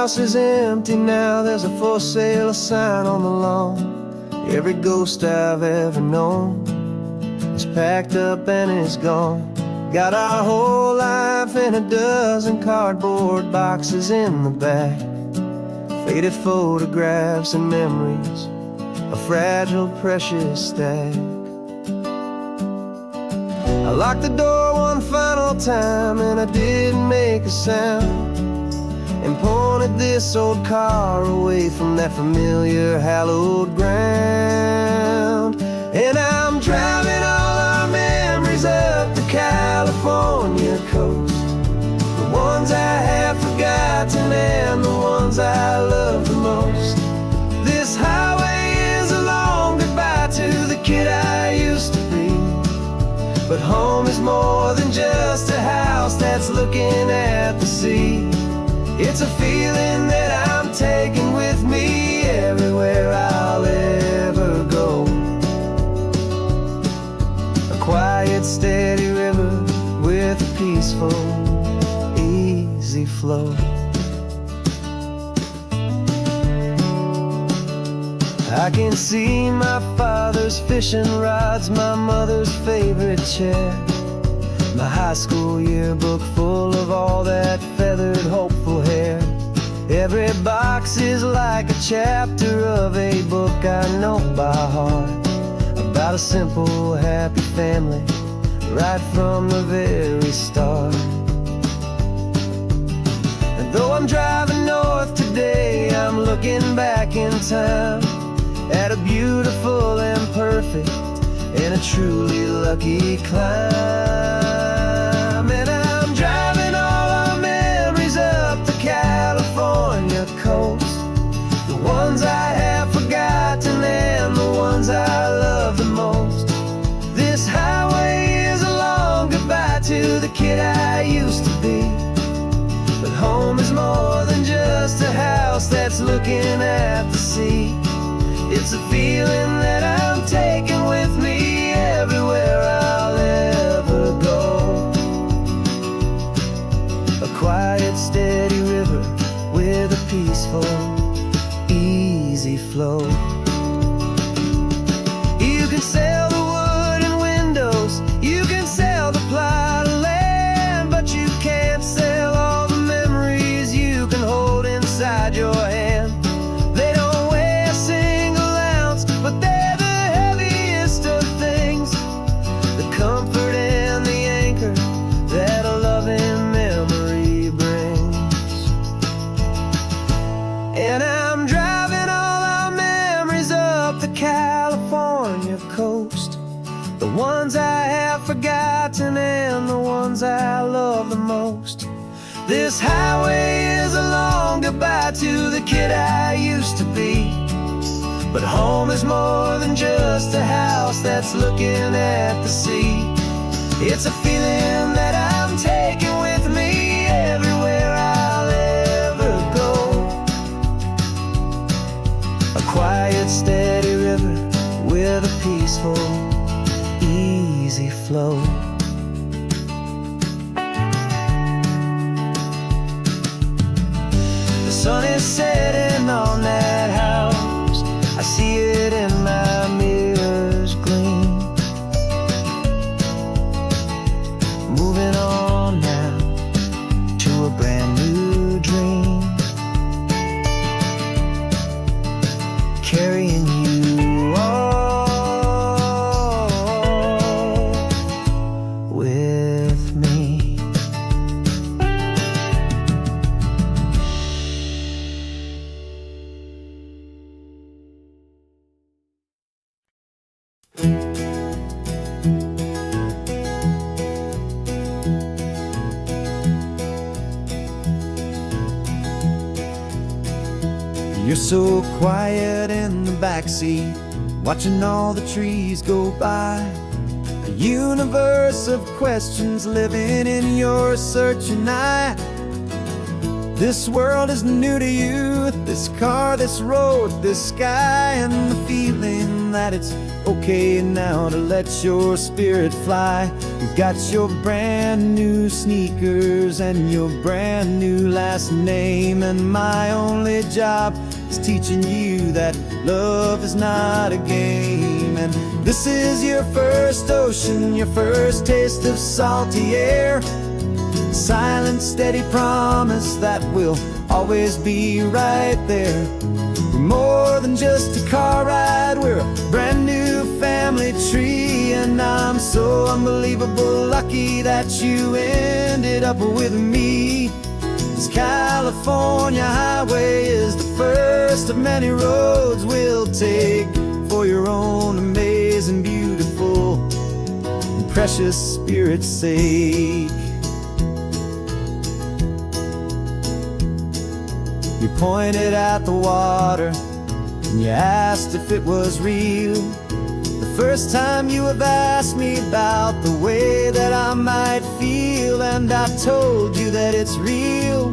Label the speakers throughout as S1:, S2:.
S1: house is empty now, there's a for sale sign on the lawn. Every ghost I've ever known is packed up and is gone. Got our whole life in a dozen cardboard boxes in the back. Faded photographs and memories, a fragile, precious stack. I locked the door one final time and I didn't make a sound, and pointed this old car away from that familiar hallowed ground. And I'm driving all our memories up the California coast, the ones I have forgotten and the ones I love the most. This highway is a long goodbye to the kid I used to be, but home is more than just a house that's looking at the sea. It's a feeling that I'm taking with me everywhere I'll ever go. A quiet, steady river with a peaceful, easy flow. I can see my father's fishing rods, my mother's favorite chair, my high school yearbook full of all that feathered, hopeful hair. Every box is like a chapter of a book I know by heart, about a simple, happy family right from the very start. And though I'm driving north today, I'm looking back in time at a beautiful and perfect and a truly lucky climb. And I'm driving all our memories up the California coast, the ones I have forgotten and the ones I love the most. This highway is a long goodbye to the kid I used to be, but home is more than just a house that's looking at the sea. It's a feeling that I'm taking with me everywhere I'll ever go. A quiet, steady river with a peaceful, easy flow. You can sell the wood and windows, you can sell the plot of land, but you can't sell all the memories you can hold inside your hand. They don't weigh a single ounce, but they're the heaviest of things, the comfort and the anchor that a loving memory brings. And I'm driving all our memories up the California coast, the ones I have forgotten and the ones I love the most. This highway is a long goodbye to the kid I used to be, but home is more than just a house that's looking at the sea. It's a feeling that I'm taking with me everywhere I'll ever go. A quiet, steady river with a peaceful, easy flow. The sun is setting on that house, I see it in my mirror's gleam. Moving on now to a brand new dream, carrying you all with me.
S2: You're so quiet in the backseat, watching all the trees go by. A universe of questions living in your searching eye. This world is new to you, this car, this road, this sky, and the feeling that it's okay now to let your spirit fly. You've got your brand new sneakers and your brand new last name, and my only job is teaching you that love is not a game. And this is your first ocean, your first taste of salty air, silent, steady promise that we'll always be right there. We're more than just a car ride, we're a brand new family tree, and I'm so unbelievable lucky that you ended up with me. This California highway is the first of many roads we'll take for your own amazing, beautiful, and precious spirit's sake. You pointed at the water and you asked if it was real. The first time you have asked me about the way that I might feel, and I told you that it's real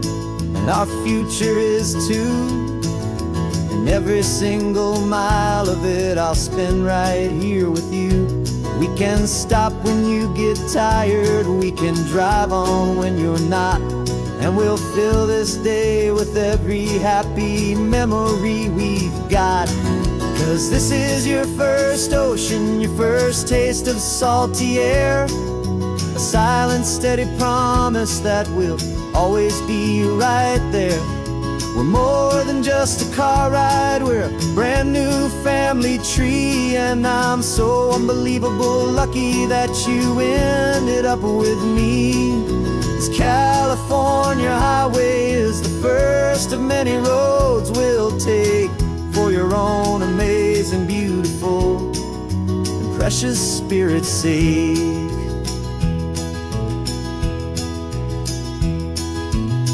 S2: and our future is too. And every single mile of it I'll spend right here with you. We can stop when you get tired, we can drive on when you're not, and we'll fill this day with every happy memory we've got. 'Cause this is your first ocean, your first taste of salty air, a silent, steady promise that we'll always be right there. We're more than just a car ride, we're a brand new family tree, and I'm so unbelievable lucky that you ended up with me. This California highway is the first of many roads we'll take for your own amazing, beautiful, and precious spirit's sake.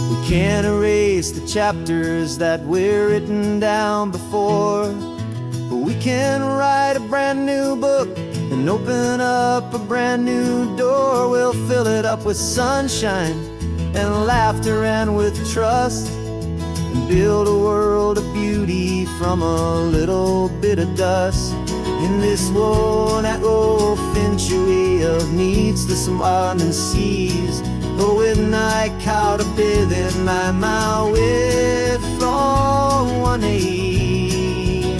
S2: We can't erase the chapters that were written down before, but we can write a brand new book and open up a brand new door. We'll fill it up with sunshine and laughter and with trust, and build a world of beauty from a little bit of dust. In this world that finchuí of needs the sun and seas, but when I caught a bit in my way from one aim.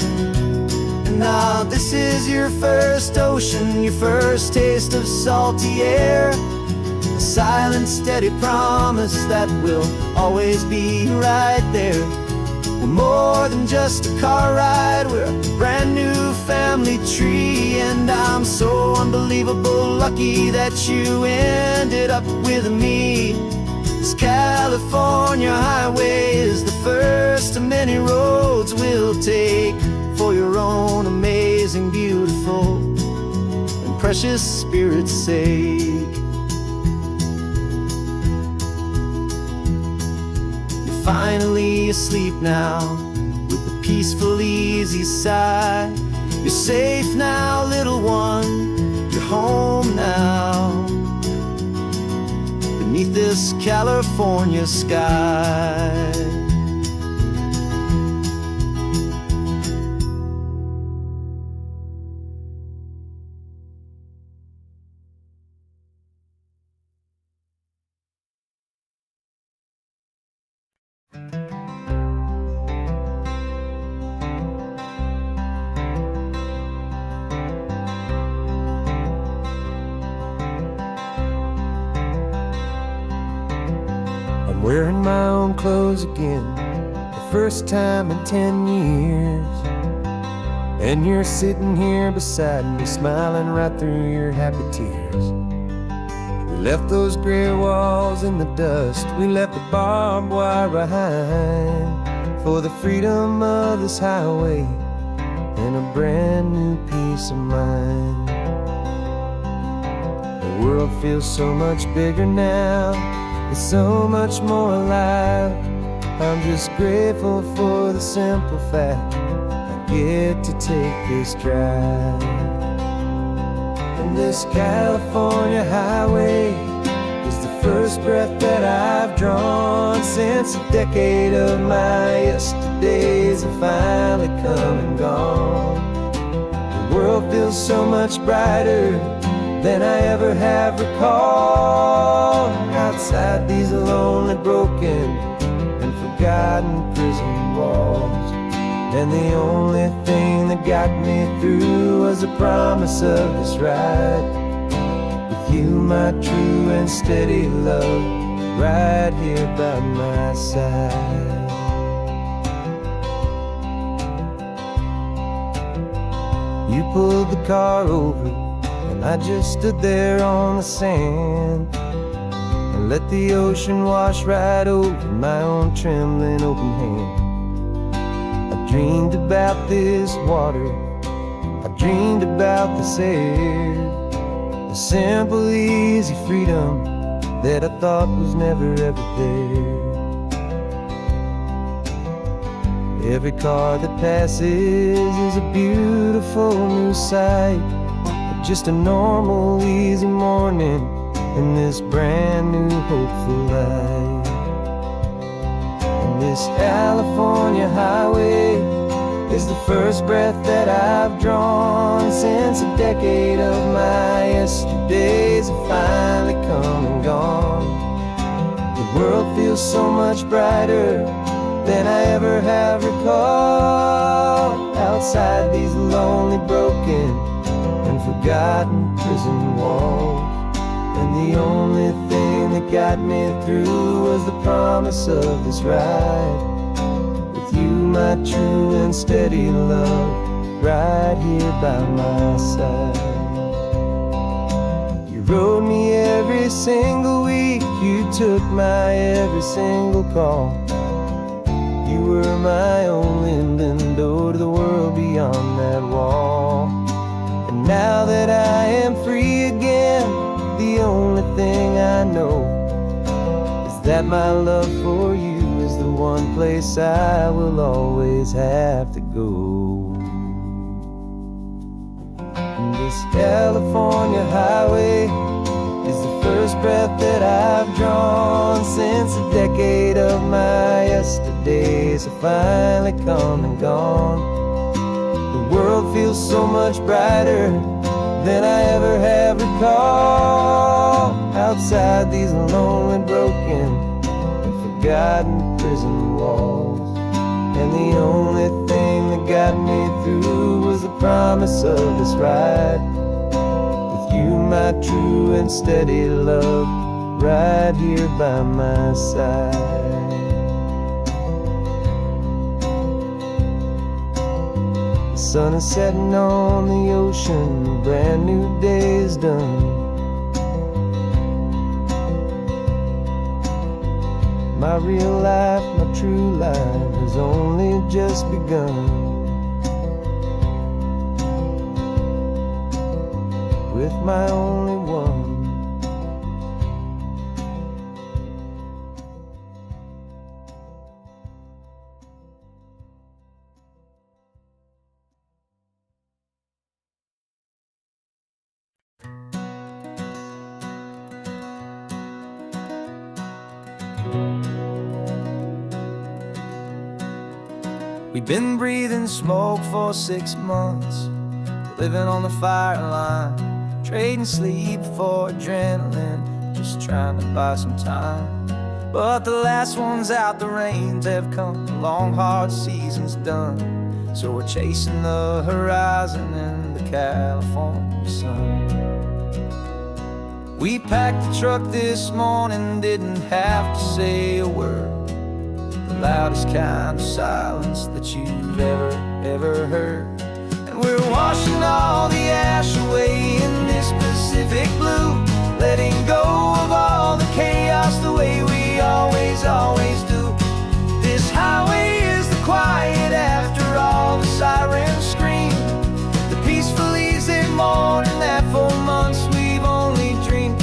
S2: Now this is your first ocean, your first taste of salty air, a silent, steady promise that we'll always be right there. We're more than just a car ride, we're a brand new family tree, and I'm so unbelievable lucky that you ended up with me. This California highway is the first of many roads we'll take for your own amazing, beautiful, and precious spirit's sake. You're finally asleep now with a peaceful, easy sigh. You're safe now, little one, you're home now, beneath this California sky.
S1: I'm wearing my own clothes again, the first time in 10 years. And you're sitting here beside me, smiling right through your happy tears. We left those gray walls in the dust, we left the barbed wire behind, for the freedom of this highway and a brand new peace of mind. The world feels so much bigger now, it's so much more alive. I'm just grateful for the simple fact I get to take this drive. And this California highway is the first breath that I've drawn since a decade of my yesterdays have finally come and gone. The world feels so much brighter than I ever have recalled. Outside these lonely, broken, and forgotten prison walls. And the only thing that got me through was the promise of this ride with you, my true and steady love, right here by my side. You pulled the car over and I just stood there on the sand and let the ocean wash right over my own trembling open hand. I dreamed about this water, I dreamed about this air, the simple, easy freedom that I thought was never ever there. Every car that passes is a beautiful new sight, but just a normal, easy morning in this brand new, hopeful life. And this California highway is the first breath that I've drawn since a decade of my yesterdays have finally come and gone. The world feels so much brighter than I ever have recalled. Outside these lonely, broken, and forgotten prison walls. And the only thing that got me through was the promise of this ride with you, my true and steady love, right here by my side. You rode me every single week, you took my every single call. You were my only window to the world beyond that wall. And now that I am free again, the only thing I know is that my love for you is the one place I will always have to go. And this California highway is the first breath that I've drawn since a decade of my yesterdays have finally come and gone. The world feels so much brighter than I ever have recalled. Outside these lonely, broken, and forgotten prison walls. And the only thing that got me through was the promise of this ride with you, my true and steady love, right here by my side. The sun is setting on the ocean, a brand new day is done. My real life, my true life has only just begun. With my only one. We've been breathing smoke for 6 months, living on the fire line, trading sleep for adrenaline, just trying to buy some time. But the last one's out, the rains have come, the long hard season's done. So we're chasing the horizon in the California sun. We packed the truck this morning, didn't have to say a word. The loudest kind of silence that you've ever heard. And we're washing all the ash away in this Pacific blue, letting go of all the chaos the way we always do. This highway is the quiet after all the sirens scream, the peaceful easy morning that for months we've only dreamed.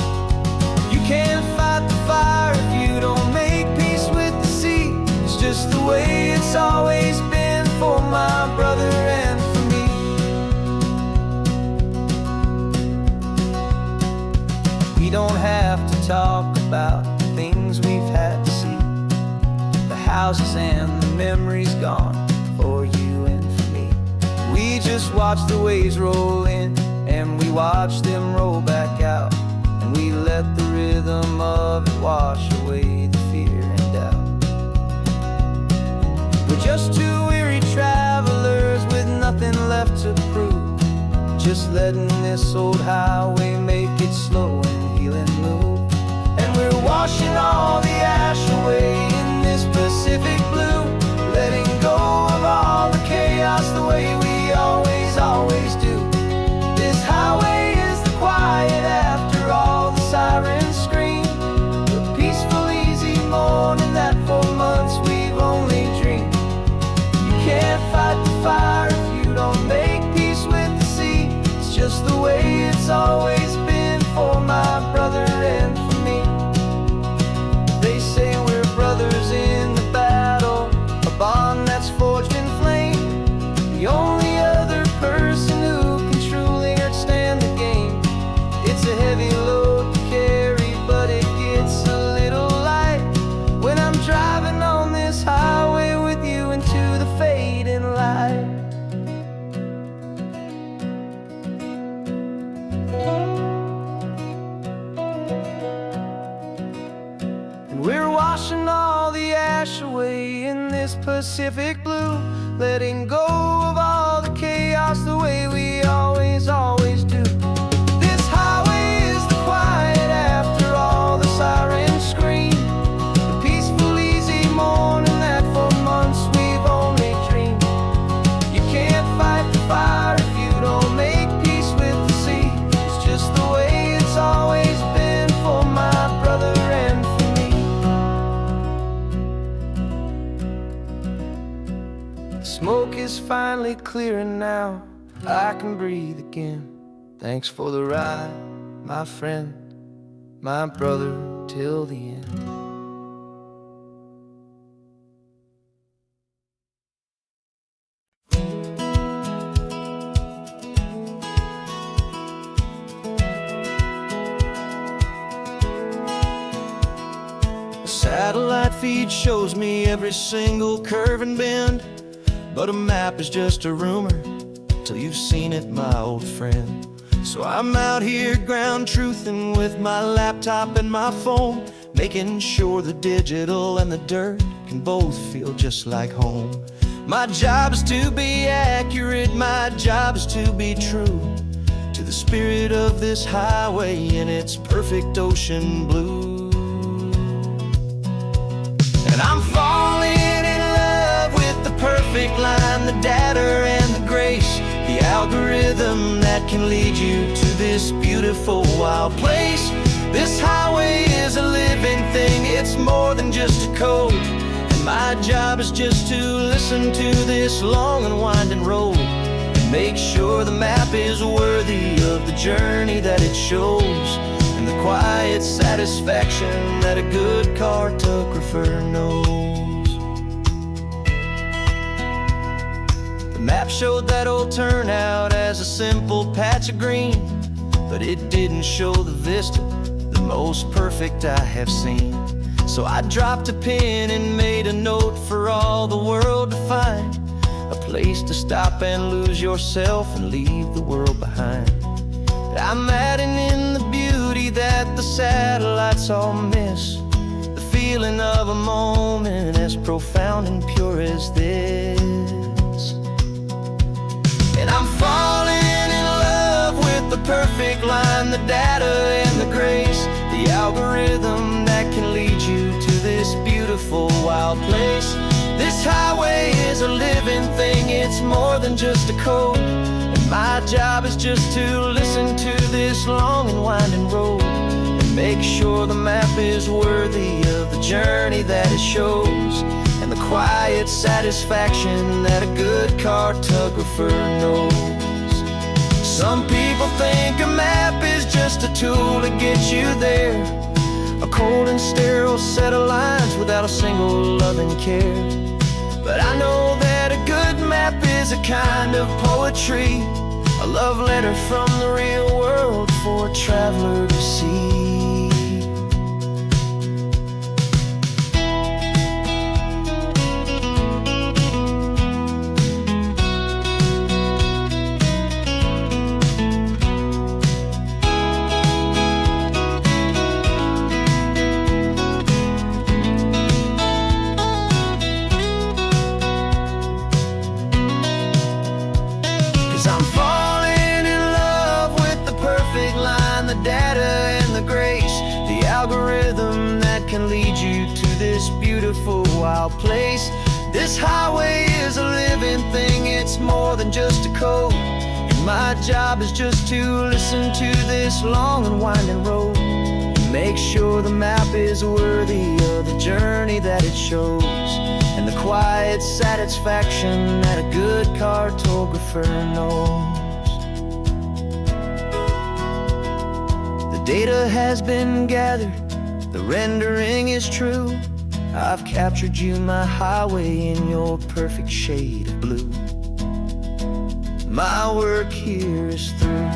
S1: You can't fight the fire if you don't make peace with the sea. It's just the way it's always been for my
S2: and the memories gone for you and for me. We just watch the waves roll in, and we watch them roll back out, and we let the rhythm of it wash away the fear and doubt. We're just two weary travelers with nothing left to prove, just letting this old highway make it slow and healing move. And we're washing all the ash away in this Pacific blue, letting go of all the chaos the way we always do. This highway is the quiet after all the sirens scream, the peaceful, easy morning that for months we've only dreamed. You can't fight the fire if you don't make peace with the sea. It's just the way it's always been for my brother and for me. They say we're brothers in the battle, a bond that's forged in flame. The only other person who can truly understand the game. It's a heavy load to carry, but it gets a little light when I'm driving on this highway with you into the fading light. And we're washing all the ash away in this Pacific blue, letting go of all the chaos the way we always do. This highway is the quiet after all the sirens scream, the peaceful, easy morning that for months we've only dreamed. You can't fight the fire if you don't make peace with the sea. It's just the way it's always been for my brother and for me. The smoke is finally clearing now, I can breathe again. Thanks for the ride, my friend, my brother, till the end. A satellite feed shows me every single curve and bend, but a map is just a rumor till you've seen it, my old friend. So I'm out here ground truthing with my laptop and my phone, making sure the digital and the dirt can both feel just like home. My job is to be accurate, my job is to be true to the spirit of this highway in its perfect ocean blue. And I'm falling in love with the perfect line, the data and the grace, the algorithm that can lead you to this beautiful wild place. This highway is a living thing, it's more than just a code. And my job is just to listen to this long and winding road and make sure the map is worthy of the journey that it shows, and the quiet satisfaction that a good cartographer knows. The map showed that old turnout as a simple patch of green, but it didn't show the vista, the most perfect I have seen. So I dropped a pin and made a note for all the world to find, a place to stop and lose yourself and leave the world behind. I'm adding in the beauty that the satellites all miss, the feeling of a moment as profound and pure as this. And I'm falling in love with the perfect line, the data and the grace, the algorithm that can lead you to this beautiful wild place. This highway is a living thing, it's more than just a code. And my job is just to listen to this long and winding road and make sure the map is worthy of the journey that it shows, and the quiet satisfaction that a good cartographer knows. Some people think a map is just a tool to get you there, a cold and sterile set of lines without a single loving care. But I know that a good map is a kind of poetry, a love letter from the real world for a traveler to see.
S1: can lead you to this beautiful wild place. This highway is a living thing, it's more than just a code. And my job is just to listen to this long and winding road, and make sure the map is worthy of the journey that it shows, and the quiet satisfaction that a good cartographer knows. The data has been gathered, the rendering is true. I've captured you, my highway, in your perfect shade of blue. My work here is through.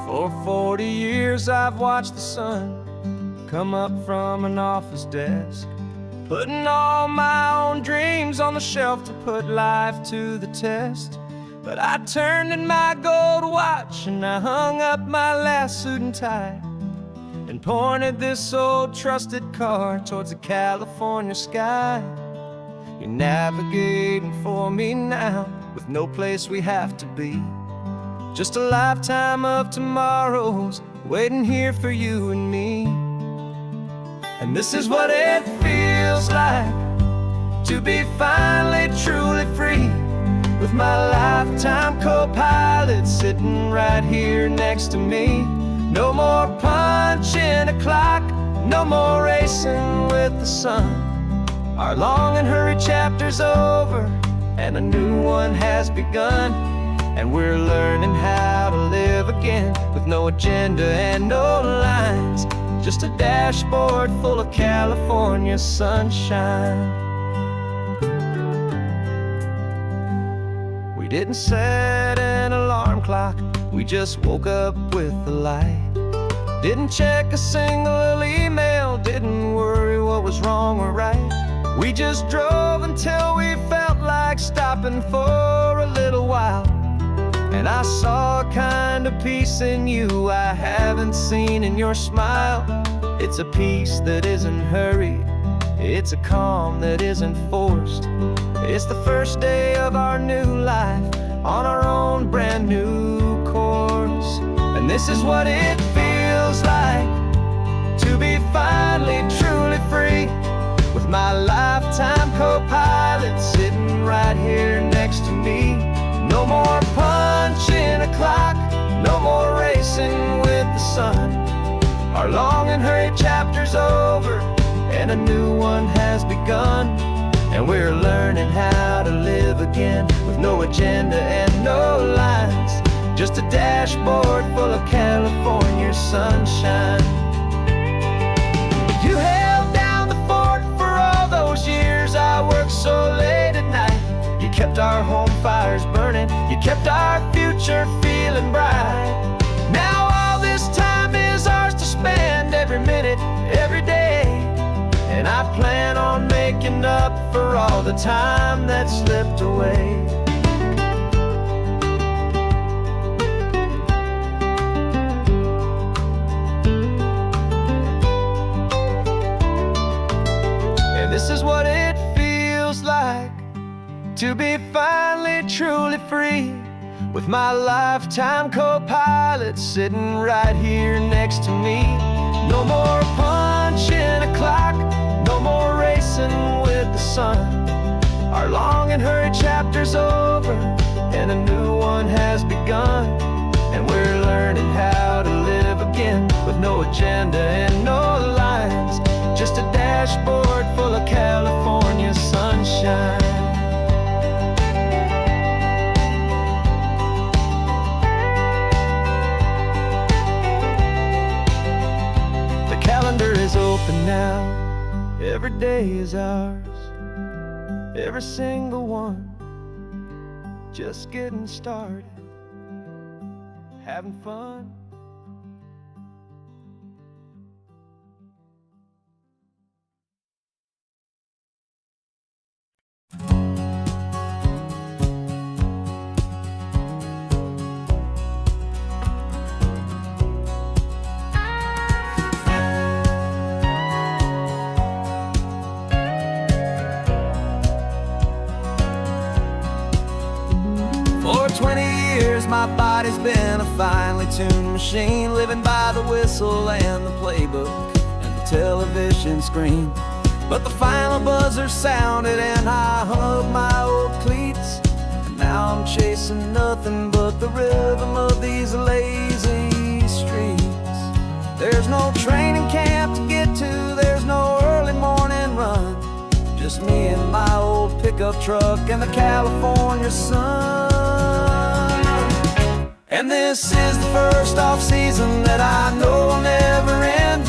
S1: For 40 years I've watched the sun come up from an office desk, putting all my own dreams on the shelf to put life to the test. But I turned in my gold watch and I hung up my last suit and tie, and pointed this old trusted car towards the California sky. You're navigating for me now, with no place we have to be. Just a lifetime of tomorrows waiting here for you and me. And this is what it feels like to be finally truly free, with my lifetime co-pilot sitting right here next to me. No more punching a clock, no more racing with the sun. Our long and hurried chapter's over, and a new one has begun. And we're learning how to live again, with no agenda and no lines, just a dashboard full of California sunshine. We didn't set an alarm clock, we just woke up with the light. Didn't check a single email, didn't worry what was wrong or right. We just drove until we felt like stopping for a little while. And I saw a kind of peace in you I haven't seen in your smile. It's a peace that isn't hurried, it's a calm that isn't forced. It's the first day of our new life on our own brand new course. And this is what it feels like to be finally truly free, with my lifetime co-pilot sitting right here next to me. No more punching a clock, no more racing with the sun. Our long and hurried chapter's over, and a new one has begun. And we're learning how to live again, with no agenda and no lines, just a dashboard full of California sunshine. You held down the fort for all those years I worked so late at night. You kept our home fires burning, you kept our future feeling bright. Now all this time is ours to spend, every minute, every day. And I plan on making up for all the time that slipped away. And this is what it feels like to be finally truly free, with my lifetime co-pilot sitting right here next to me. No more punching a clock, no more racing with the sun. Our long and hurried chapter's over, and a new one has begun. And we're learning how to live again, with no agenda and no lines, just a dashboard full of California sunshine. Is open now, every day is ours, every single one, just getting started, having fun.
S2: my body's been a finely tuned machine, living by the whistle and the playbook and the television screen. But the final buzzer sounded and I hung up my old cleats, and now I'm chasing nothing but the rhythm of these lazy streets. There's no training camp to get to, there's no early morning run, just me and my old pickup truck and the California sun. And this is the first off-season that I know will never end,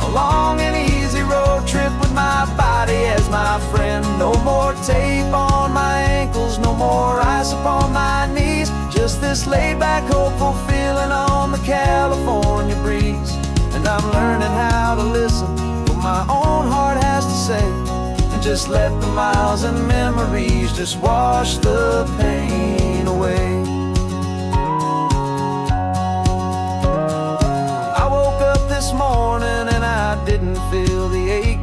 S2: a long and easy road trip with my body as my friend. No more tape on my ankles, no more ice upon my knees, just this laid-back, hopeful feeling on the California breeze. And I'm learning how to listen to what my own heart has to say, and just let the miles and memories just wash the pain away. I woke up this morning and I didn't feel the ache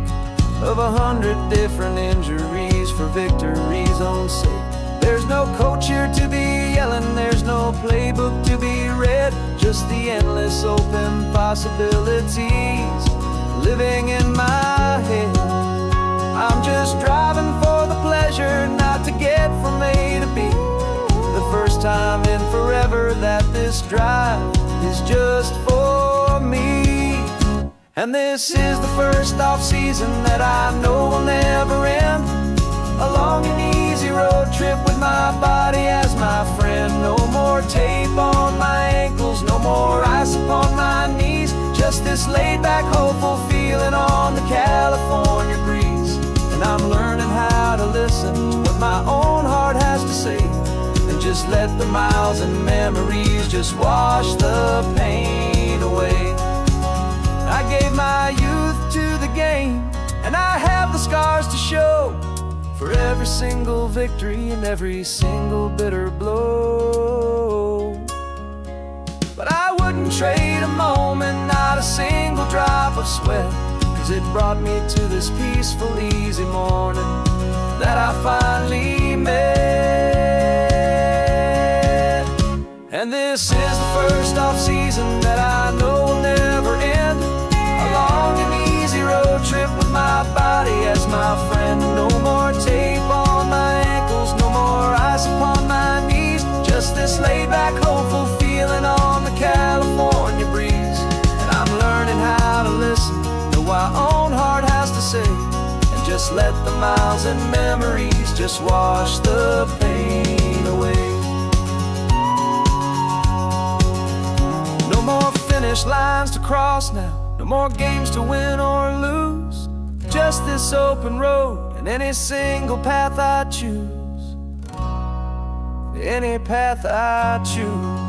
S2: of 100 different injuries for victory's own sake. There's no coach here to be yelling, there's no playbook to be read, just the endless open possibilities living in my head. I'm just driving for the pleasure, not to get from A to B. The first time in forever that this drive is just for me. And this is the first off-season that I know will never end, a long and easy road trip with my body as my friend. No more tape on my ankles, no more ice upon my knees, just this laid-back, hopeful feeling on the California breeze. And I'm learning how to listen to what my own heart has to say, and just let the miles and memories just wash the pain away. I gave my youth to the game, and I have the scars to show for every single victory and every single bitter blow. But I wouldn't trade a moment, not a single drop of sweat, 'cause it brought me to this peaceful, easy morning that I finally met. And this is the first off-season that I know will never end, a long and easy road trip with my body as my friend. No more tape on my ankles, no more ice upon my knees, just this laid-back, hopeful feeling on the California breeze. And I'm learning how to listen to what my own heart has to say, and just let the miles and memories just wash the pain away. No more finish lines to cross now, no more games to win or lose, just this open road and any single path I choose, any path I choose.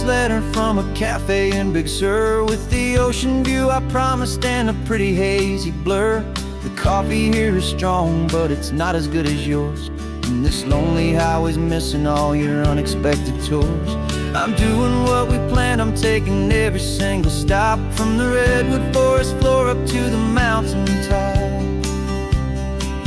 S2: Letter from a cafe in Big Sur, with the ocean view I promised and a pretty hazy blur. The coffee here is strong, but it's not as good as yours, and this lonely highway's missing all your unexpected tours. I'm doing what we planned, I'm taking every single stop, from the redwood forest floor up to the mountain top.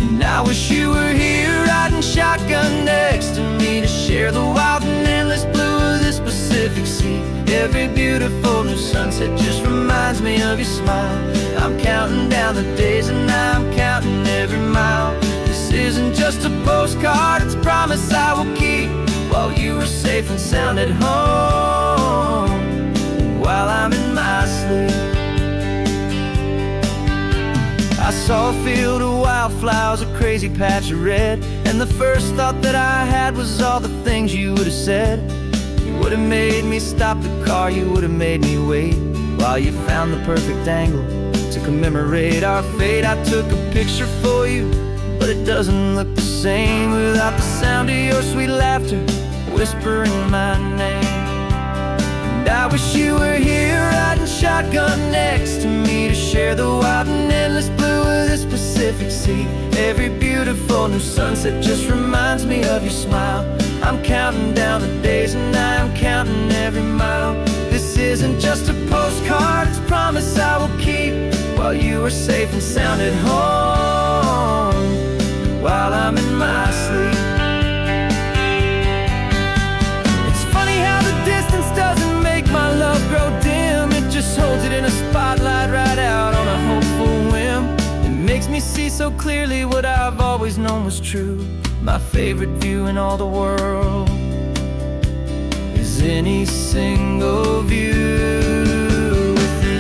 S2: And I wish you were here riding shotgun next to me, to share the wild and endless blue of this Pacific Sea. Every beautiful new sunset just reminds me of your smile. I'm counting down the days and I'm counting every mile. This isn't just a postcard, it's a promise I will keep, while you are safe and sound at home, while I'm in my sleep. I saw a field of wildflowers, a crazy patch of red, and the first thought that I had was all the things you would have said. You would have made me stop the car, you would have made me wait, while you found the perfect angle to commemorate our fate. I took a picture for you, but it doesn't look the same without the sound of your sweet laughter whispering my name. I wish you were here riding shotgun next to me to share the wild and endless blue of this Pacific Sea. Every beautiful new sunset just reminds me of your smile. I'm counting down the days and I am counting every mile. This isn't just a postcard, it's a promise I will keep, while you are safe and sound at home, while I'm in my sleep. It's funny how the distance doesn't make my love grow dim. It just holds it in a spotlight right out on a hopeful whim. It makes me see so clearly what I've always known was true. My favorite view in all the world is any single view with you.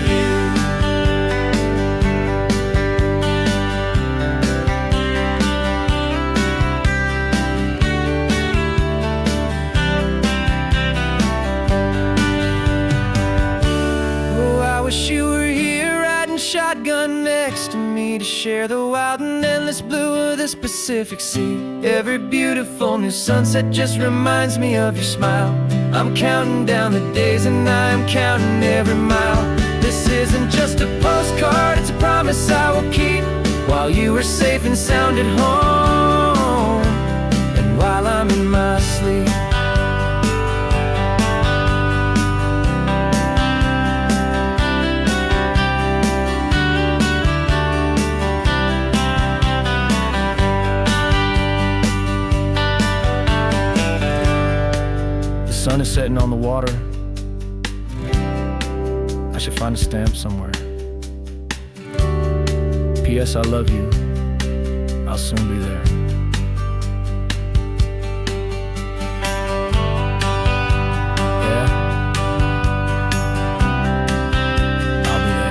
S2: Oh, I wish you were here riding shotgun next to me to share the wild and endless blue of this Pacific Sea. Every beautiful new sunset just reminds me of your smile. I'm counting down the days and I am counting every mile. This isn't just a postcard, it's a promise I will keep, while you are safe and sound at home, and while I'm in my sleep. The sun is setting on the water. I should find a stamp somewhere. P.S. I love you. I'll soon be there. Yeah? I'll be there.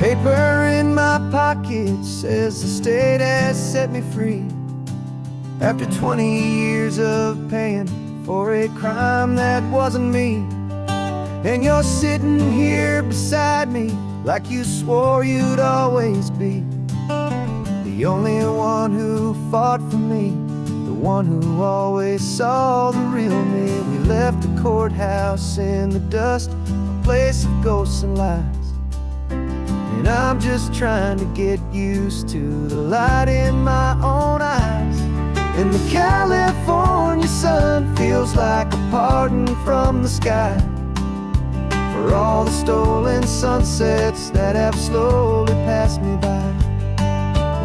S1: Paper in my pocket says the state has set me free, after 20 years of paying for a crime that wasn't me. And you're sitting here beside me like you swore you'd always be, the only one who fought for me, the one who always saw the real me. We left the courthouse in the dust, a place of ghosts and lies. And I'm just trying to get used to the light in my own eyes. And the California sun feels like a pardon from the sky for all the stolen sunsets that have slowly passed me by.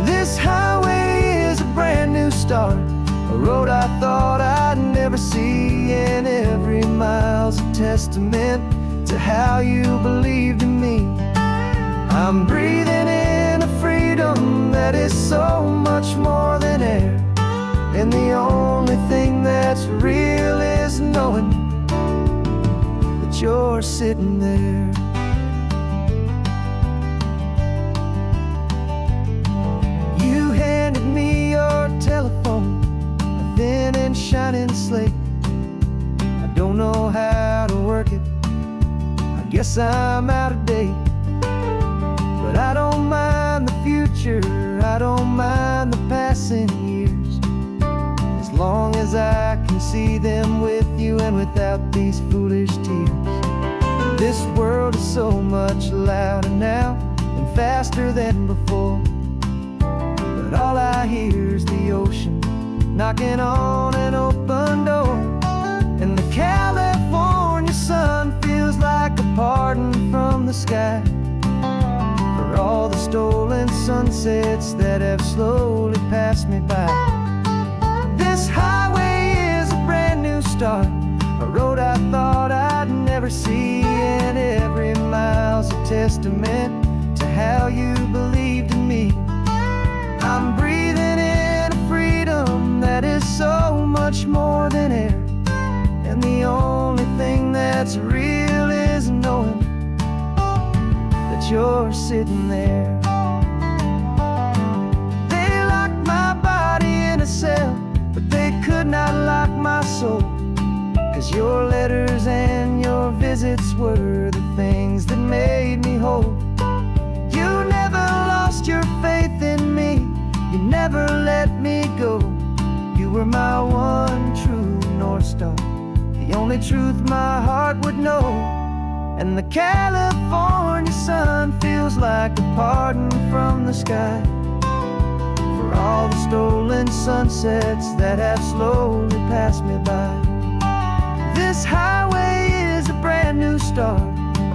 S1: This highway is a brand new start, a road I thought I'd never see, and every mile's a testament to how you believed in me. I'm breathing in a freedom that is so much more than air, and the only thing that's real is knowing that you're sitting there. You handed me your telephone, a thin and shining slate. I don't know how to work it, I guess I'm out of date. But I don't mind the future, I don't mind the passing years, as long as I can see them with you and without these foolish tears. This world is so much louder now and faster than before, but all I hear is the ocean knocking on an open door. And the California sun feels like a pardon from the sky for all the stolen sunsets that have slowly passed me by. This highway is a brand new start, a road I thought I'd never see, and every mile's a testament to how you believed in me. I'm breathing in a freedom that is so much more than air, and the only thing that's real is knowing that you're sitting there. cell, but they could not lock my soul. 'Cause your letters and your visits were the things that made me whole. You never lost your faith in me, you never let me go. You were my one true North Star, the only truth my heart would know. And the California sun feels like a pardon from the sky for all the stolen sunsets that have slowly passed me by. This highway is a brand new start,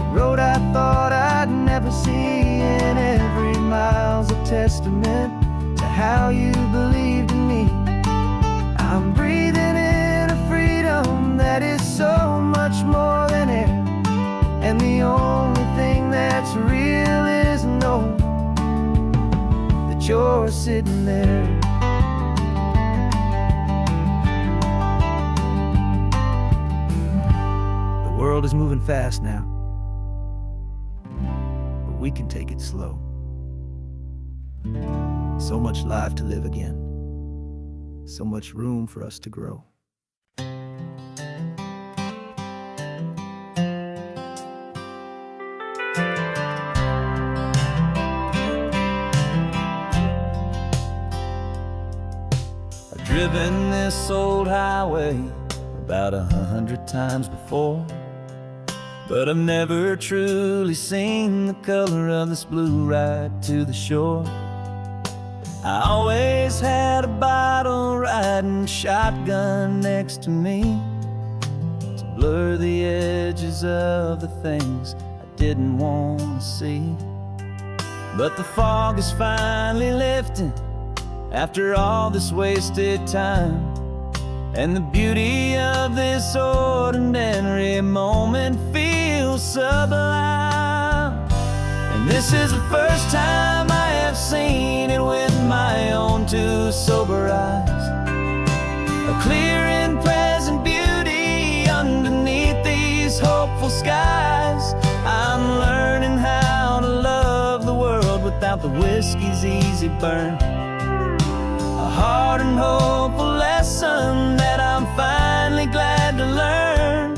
S1: a road I thought I'd never see, and every mile's a testament to how you believed in me. I'm breathing in a freedom that is so much more than air, and the only thing that's real is knowing that you're sitting there. The world is moving fast now, but we can take it slow. So much life to live again, so much room for us to grow. I've driven this old highway about 100 times before, but I've never truly seen the color of this blue right to the shore. I always had a bottle riding shotgun next to me to blur the edges of the things I didn't want to see. But the fog is finally lifting after all this wasted time, and the beauty of this ordinary moment feels sublime. And this is the first time I have seen it with my own two sober eyes, a clear and present beauty underneath these hopeful skies. I'm learning how to love the world without the whiskey's easy burn, a hard and hopeful lesson that I'm finally glad to learn.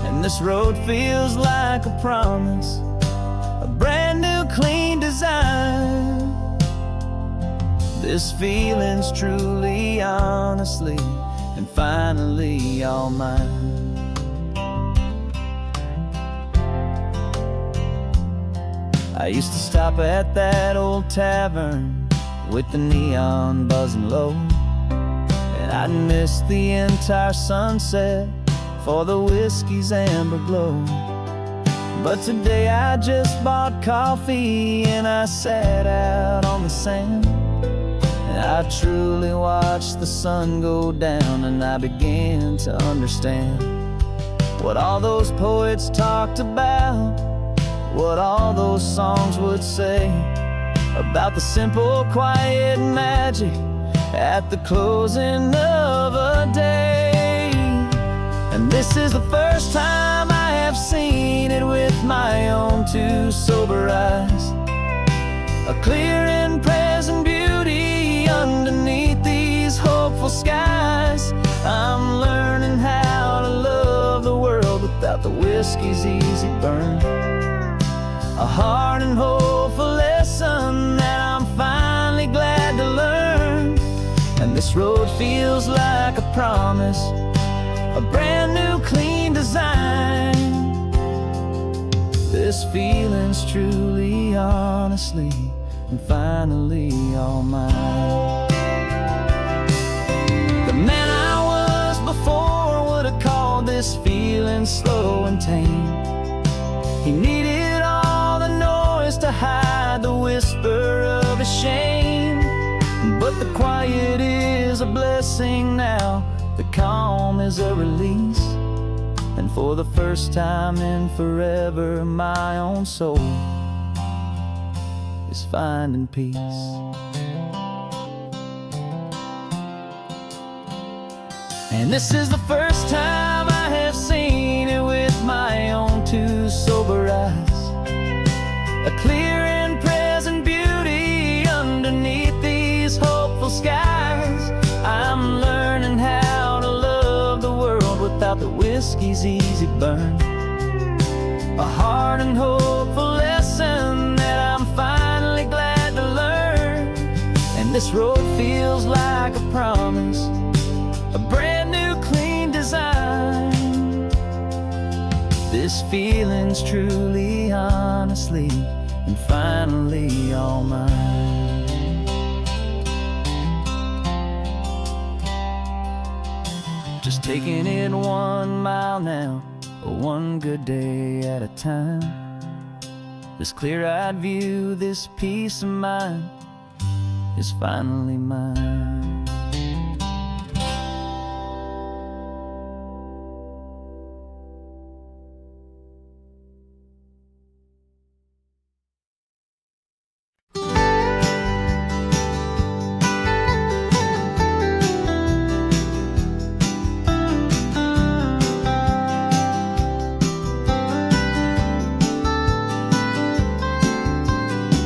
S1: And this road feels like a promise, a brand new clean design. This feeling's truly, honestly, and finally all mine. I used to stop at that old tavern with the neon buzzing low, and I'd miss the entire sunset for the whiskey's amber glow. But today I just bought coffee and I sat out on the sand, and I truly watched the sun go down, and I began to understand what all those poets talked about, what all those songs would say about the simple, quiet magic at the closing of a day. And this is the first time I have seen it with my own two sober eyes, a clear and present beauty underneath these hopeful skies. I'm learning how to love the world without the whiskey's easy burn, a hard and hopeful lesson that I'm finally glad to learn. And this road feels like a promise, a brand new clean design. This feeling's truly, honestly, and finally all mine. The man I was before would have called this feeling slow and tame. He needed all the noise to hide the whisper of his shame. But the quiet is a blessing now, the calm is a release, and for the first time in forever my own soul is finding peace. And this is the first time I have seen it with my own two sober eyes, a clear and present beauty underneath these hopeful skies. I'm
S2: without the whiskey's easy burn. A hard and hopeful lesson that I'm finally glad to learn. And this road feels like a promise, a brand new clean design. This feeling's truly, honestly, and finally all mine. Just taking it 1 mile now, one good day at a time. This clear-eyed view, this peace of mind is finally mine.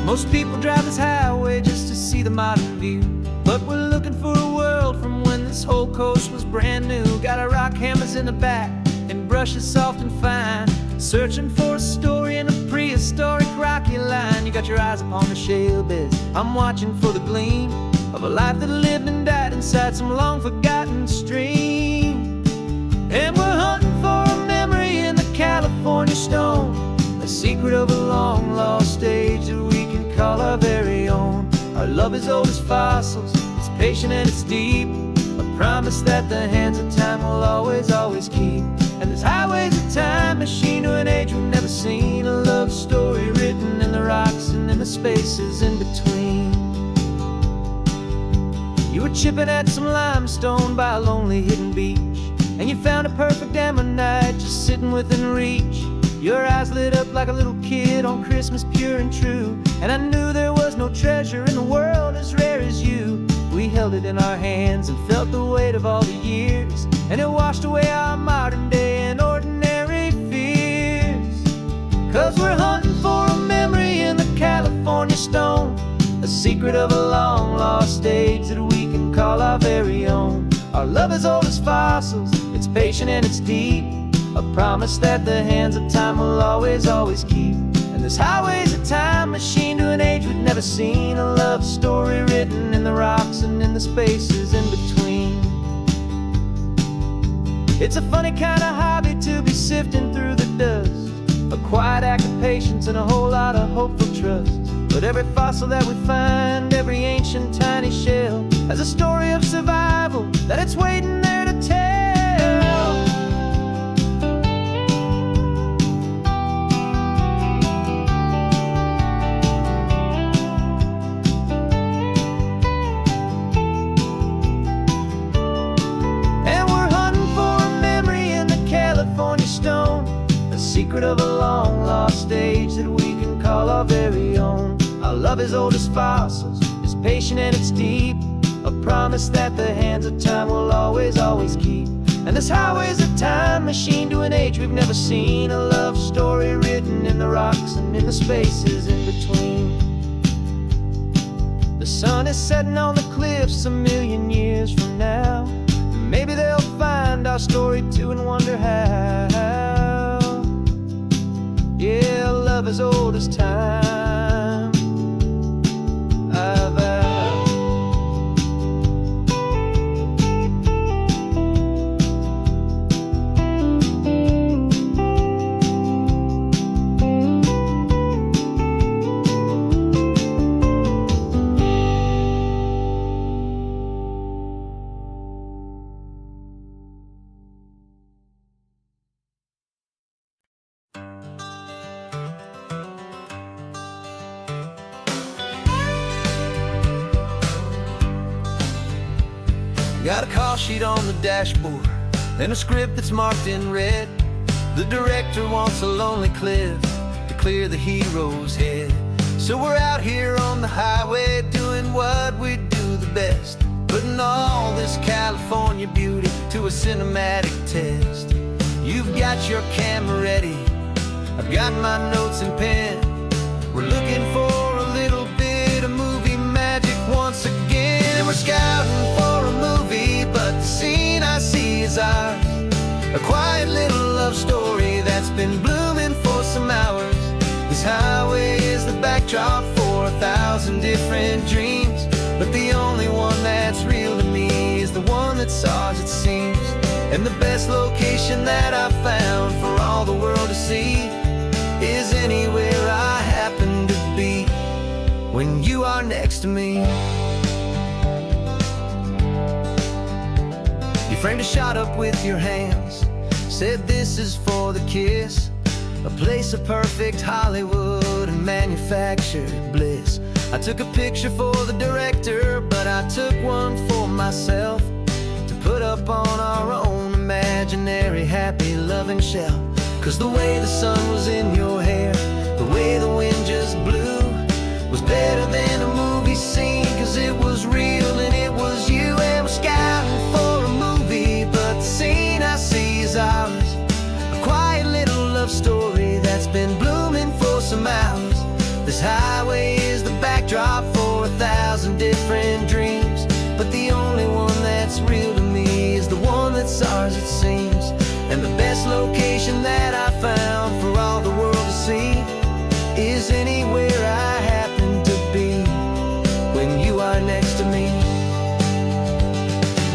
S3: Most people drive this highway just to see the modern view, but we're looking for a world from when this whole coast was brand new. Got our rock hammers in the back and brushes soft and fine, searching for a story in a prehistoric rocky line. You got your eyes upon the shale beds, I'm watching for the gleam of a life that lived and died inside some long forgotten stream. And we're hunting for a memory in the California stone, a secret of a long lost age that we can call our very own. Our love is old as fossils, it's patient and it's deep, a promise that the hands of time will always, always keep. And this highway's a time machine to an age we've never seen, a love story written in the rocks and in the spaces in between. You were chipping at some limestone by a lonely hidden beach, and you found a perfect ammonite just sitting within reach. Your eyes lit up like a little kid on Christmas, pure and true, and I knew there was no treasure in the world as rare as you. We held it in our hands and felt the weight of all the years, and it washed away our modern day and ordinary fears. 'Cause we're hunting for a memory in the California stone, a secret of a long lost age that we can call our very own. Our love is old as fossils, it's patient and it's deep, a promise that the hands of time will always, always keep. And this highway's a time machine to an age we've never seen, a love story written in the rocks and in the spaces in between. It's a funny kind of hobby to be sifting through the dust, a quiet act of patience and a whole lot of hopeful trust. But every fossil that we find, every ancient tiny shell, has a story of survival that it's waiting there to tell. Secret of a long lost age that we can call our very own. Our love is old as fossils, it's patient and it's deep, a promise that the hands of time will always, always keep. And this highway's a time machine to an age we've never seen, a love story written in the rocks and in the spaces in between. The sun is setting on the cliffs a million years from now, maybe they'll find our story too and wonder how. Yeah, love as old as time, I vow.
S1: Got a call sheet on the dashboard and a script that's marked in red. The director wants a lonely cliff to clear the hero's head. So we're out here on the highway doing what we do the best, putting all this California beauty to a cinematic test. You've got your camera ready, I've got my notes and pen. We're looking for a little bit of movie magic once again. We're scouting for a movie, but the scene I see is ours. A quiet little love story that's been blooming for some hours. This highway is the backdrop for 1,000 different dreams, but the only one that's real to me is the one that's ours, it seems. And the best location that I've found for all the world to see is anywhere I happen to be when you are next to me. You framed a shot up with your hands, said this is for the kiss, a place of perfect Hollywood and manufactured bliss. I took a picture for the director, but I took one for myself to put up on our own imaginary happy loving shelf. 'Cause the way the sun was in your hair, the way the wind just blew, was better than a movie scene. 'Cause it was real and it was you, and we're scouting for a movie, but the scene I see is ours. A quiet little love story that's been blooming for some hours. This highway is the backdrop for 1,000 different dreams, but the only one that's real to me is the one that's ours, it seems. And the best location that I found for all the world to see is anywhere I happen to be when you are next to me.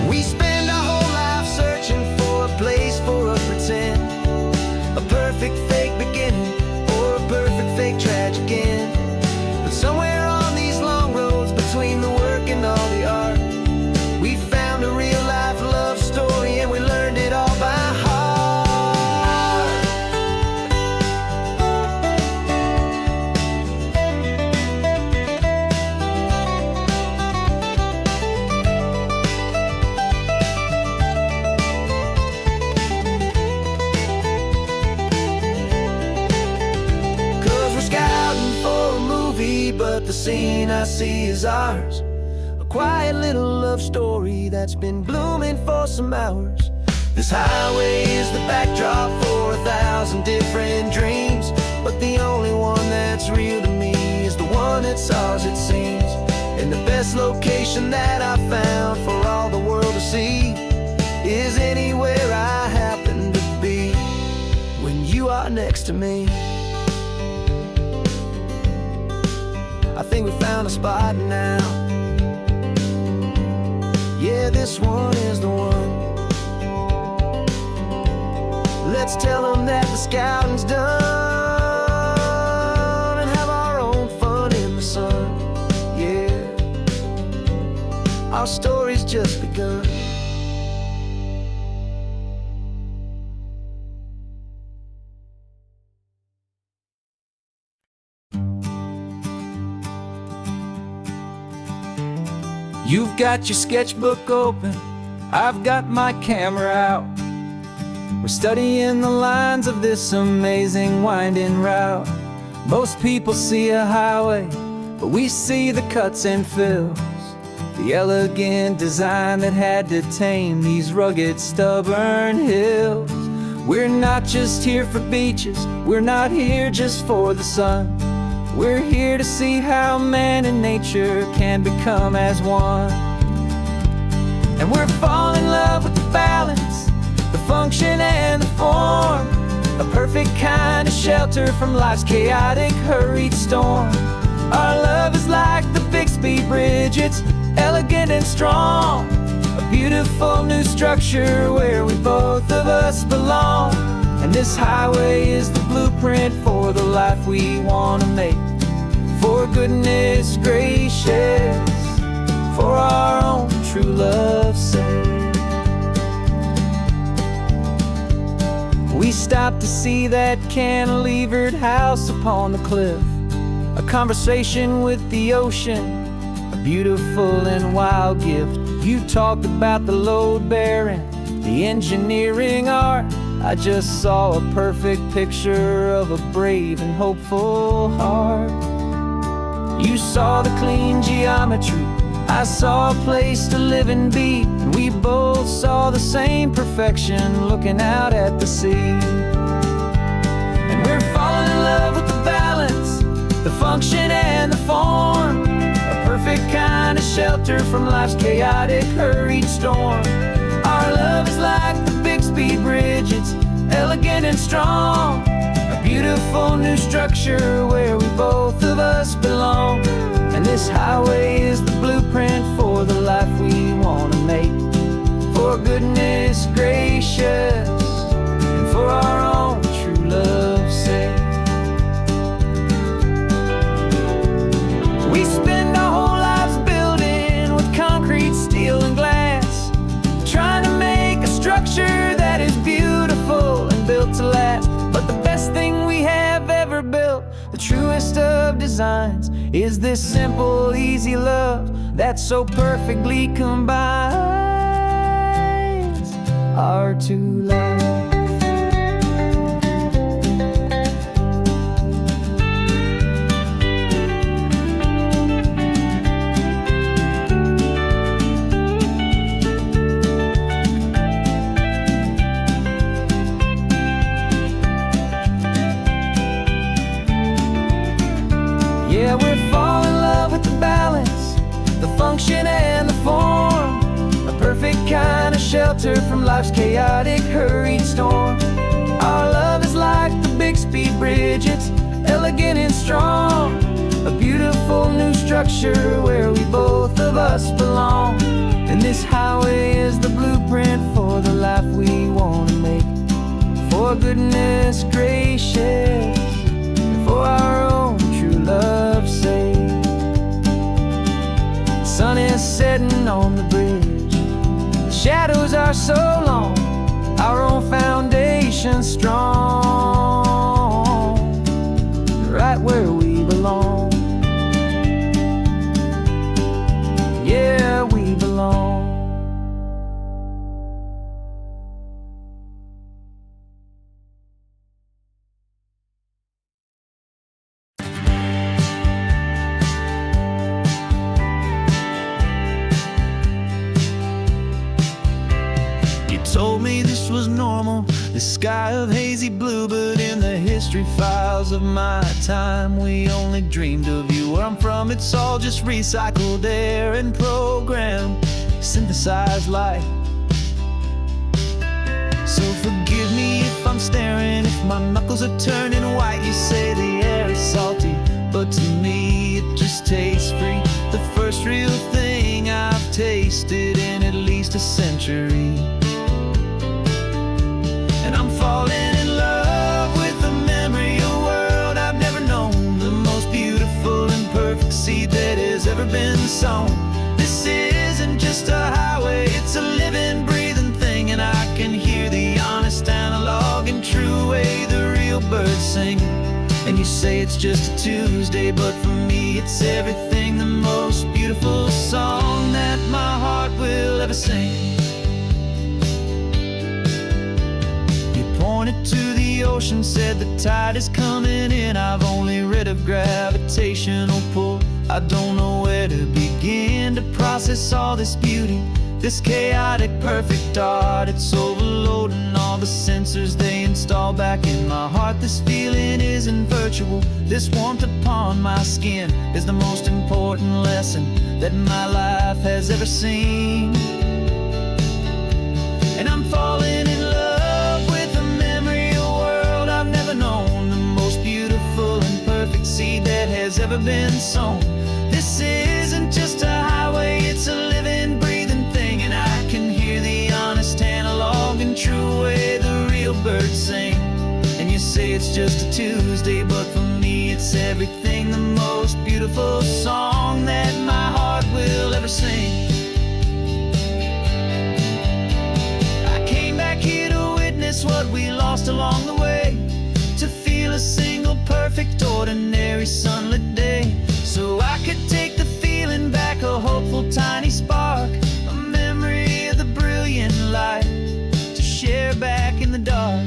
S1: We spend our whole life searching for a place for a pretend, a perfect fake beginning or a perfect fake tragic end. But somewhere on these long roads between the work and all the art, we found a real life love story, and we learned it all by heart. 'Cause we're scouting for a movie, but the scene I see is ours. A quiet little love story that's been blooming for some hours. This highway is the backdrop for 1,000 different dreams, but the only one that's real to me is the one that's ours, it seems. And the best location that I found for all the world to see is anywhere I happen to be when you are next to me. I think we found a spot now. Yeah, this one is the one. Let's tell them that the scouting's done and have our own fun in the sun. Yeah, our story's just begun.
S3: You've got your sketchbook open, I've got my camera out. We're studying the lines of this amazing winding route. Most people see a highway, but we see the cuts and fills, the elegant design that had to tame these rugged, stubborn hills. We're not just here for beaches, we're not here just for the sun. We're here to see how man and nature can become as one. And we're falling in love with the balance, the function and the form, a perfect kind of shelter from life's chaotic, hurried storm. Our love is like the Bixby Bridge, it's elegant and strong, a beautiful new structure where we both of us belong. And this highway is the blueprint for the life we want to make. For goodness gracious, for our own true love's sake. We stopped to see that cantilevered house upon the cliff, a conversation with the ocean, a beautiful and wild gift. You talked about the load bearing, the engineering art. I just saw a perfect picture of a brave and hopeful heart. You saw the clean geometry, I saw a place to live and be, and we both saw the same perfection looking out at the sea. And we're falling in love with the balance, the function and the form, a perfect kind of shelter from life's chaotic, hurried storm. Our love is like the Bixby Bridge, standing strong, a beautiful new structure where we both of us belong. And this highway is the blueprint for the life we want to make. For goodness gracious, and for our own true love's sake. We spend our whole lives building with concrete, steel, and glass, trying to make a structure that is beautiful and built to last. But the best thing we have ever built, the truest of designs, is this simple, easy love that so perfectly combines our two lives. Yeah, we're falling in love with the balance, the function and the form, a perfect kind of shelter from life's chaotic, hurried storm. Our love is like the big speed bridge, it's elegant and strong, a beautiful new structure where we both of us belong. And this highway is the blueprint for the life we want to make. For goodness gracious, for our own true love's sake. The sun is setting on the bridge, the shadows are so long, our own foundation strong, right where we belong. Yeah, we belong.
S2: Told me this was normal, the sky of hazy blue, but in the history files of my time, we only dreamed of you. Where I'm from, it's all just recycled air and programmed, synthesized light. So forgive me if I'm staring, if my knuckles are turning white. You say the air is salty, but to me it just tastes free. The first real thing I've tasted in at least a century. Falling in love with the memory of a world I've never known, the most beautiful and perfect seed that has ever been sown. This isn't just a highway, it's a living, breathing thing, and I can hear the honest analog and true way the real birds sing. And you say it's just a Tuesday, but for me it's everything, the most beautiful song that my heart will ever sing. Pointed to the ocean, said the tide is coming in. I've only read of gravitational pull, I don't know where to begin to process all this beauty, this chaotic perfect art. It's overloading all the sensors they install back in my heart. This feeling isn't virtual, this warmth upon my skin is the most important lesson that my life has ever seen. And I'm falling in love known, the most beautiful and perfect seed that has ever been sown. This isn't just a highway, it's a living, breathing thing, and I can hear the honest analog and true way the real birds sing. And you say it's just a Tuesday, but for me it's everything, the most beautiful song that my heart will ever sing. I came back here to witness what we lost along the way, to feel a single perfect ordinary sunlit day, so I could take the feeling back, a hopeful tiny spark, a memory of the brilliant light to share back in the dark.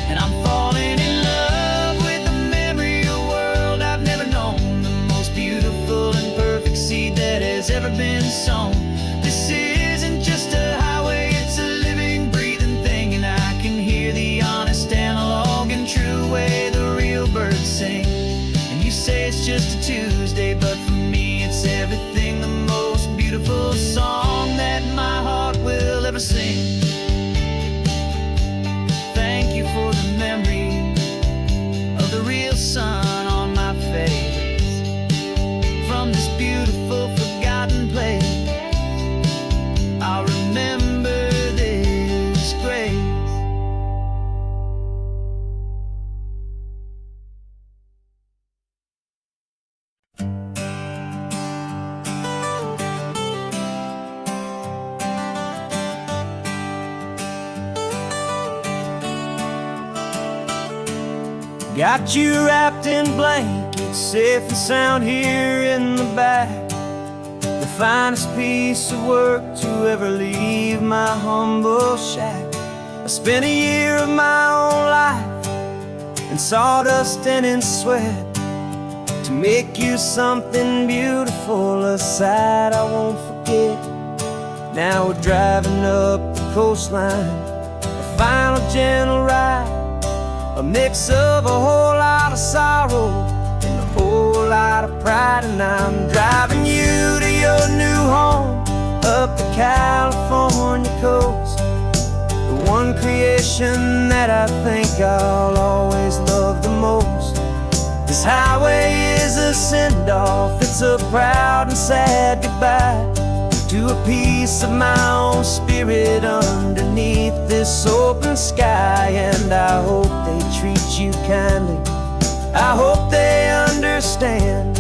S2: And I'm falling in love with the memory of a world I've never known, the most beautiful and perfect seed that has ever been sown. This isn't just a highway, it's a living, breathing thing, and I can hear the honest analog and true way the real birds sing. And you say it's just a Tuesday, but for me it's everything, the most beautiful song sun on my face from this beautiful forgotten place. I'll remember this grace. Got you wrapped in blankets, safe and sound here in the back. The finest piece of work to ever leave my humble shack. I spent a year of my own life in sawdust and in sweat to make you something beautiful, a sight I won't forget. Now we're driving up the coastline, a final gentle ride, a mix of a whole lot of sorrow and a whole lot of pride. And I'm driving you to your new home up the California coast, the one creation that I think I'll always love the most. This highway is a send-off, it's a proud and sad goodbye to a piece of my own spirit underneath this open sky. And I hope they treat you kindly, I hope they understand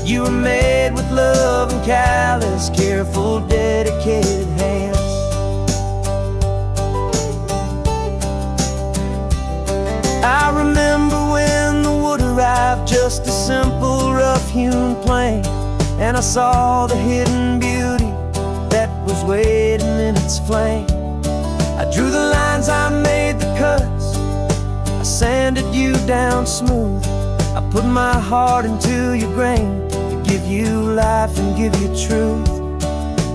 S2: you were made with love and callous, careful, dedicated hands. I remember when the wood arrived, just a simple rough-hewn plank, and I saw the hidden beauty that was waiting in its flame. I drew the lines, I made the cuts, I sanded you down smooth. I put my heart into your grain to give you life and give you truth.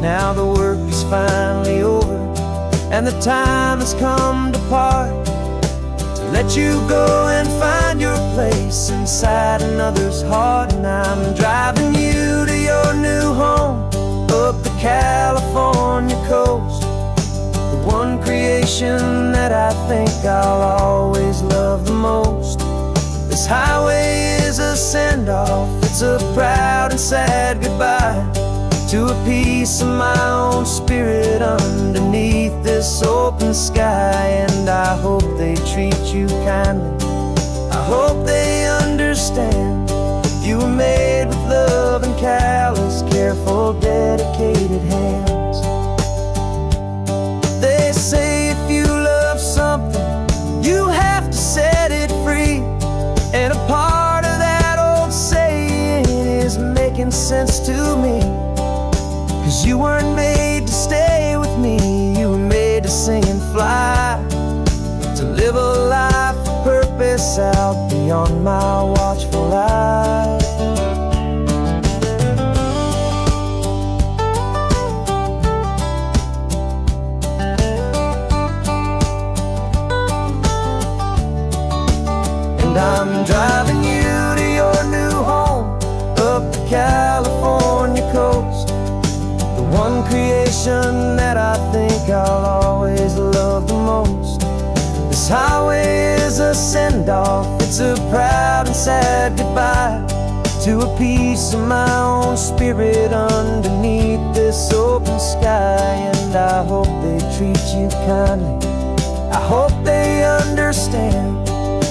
S2: Now the work is finally over and the time has come to part, to let you go and find your place inside another's heart. And I'm driving you to your new home up the California coast, the one creation that I think I'll always love the most. This highway is a send-off, it's a proud and sad goodbye to a piece of my own spirit underneath this open sky. And I hope they treat you kindly, I hope they understand you were made with love and callous, careful, dedicated hands. They say if you love something, you have to set it free. And a part of that old saying is making sense to me, 'cause you weren't made to stay with me, you were made to sing and fly, to live a life of purpose out beyond my watchful eye. I'm driving you to your new home up the California coast, the one creation that I think I'll always love the most. This highway is a send-off, it's a proud and sad goodbye to a piece of my own spirit underneath this open sky. And I hope they treat you kindly, I hope they understand